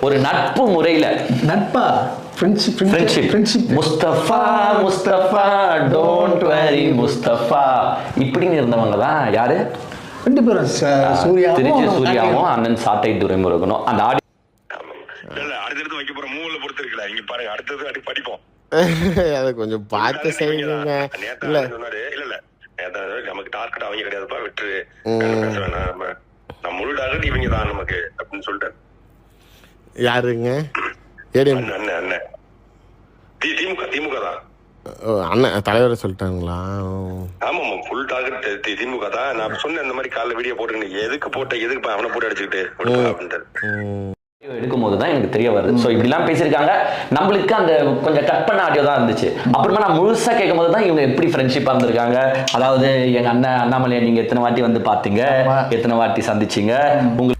ஒரு நட்பு முறையில நட்பா friendship Mustafa Mustafa don't worry Mustafa இப்படின்னு இருந்தவங்க தான் யாரு? ரெண்டு பேரும் திருச்சி சூர்யாவும் அண்ணன் சாட்டை துரைமுருகனும். அந்த ஆடி அடுத்தடுத்து வைக்க போற மூவில பொறுத்து இருக்குல்ல. இங்க பாருங்க, அடுத்தது படிப்போம். அதை கொஞ்சம் பார்த்து செய்யுங்க. இல்ல சொன்னாரு, இல்ல நமக்கு டார்கெட் அவங்க கிடையாதுப்பா, விட்டுரு, நம்ம முழு டார்கெட் இவங்க தான் நமக்கு அப்படின்னு சொல்லிட்டாரு. யாருங்க? அண்ணன் திமுக தான். அண்ணன் தலைவர் சொல்லிட்டாங்களா? ஆமா, ஃபுல் டார்கெட் திமுக தான். நான் சொன்னேன் இந்த மாதிரி காலைல வீடியோ போட்டு, எதுக்கு அவனை போட்டு அடிச்சுக்கிட்டு அப்படின்ட்டு எடுக்கும் போதுதான் எனக்கு தெரிய வருது. ஸோ இப்படிலாம் பேசியிருக்காங்க. நம்மளுக்கு அந்த கொஞ்சம் கட் பண்ண ஆடியோ தான் இருந்துச்சு. அப்புறமா நான் முழுசா கேட்கும் போது தான் இவங்க எப்படி ஃப்ரெண்ட்ஷிப்பா இருந்திருக்காங்க. அதாவது எங்க அண்ணன் அண்ணாமலையை நீங்க எத்தனை வாட்டி வந்து பாத்தீங்க, எத்தனை வாட்டி சந்திச்சீங்க, உங்களுக்கு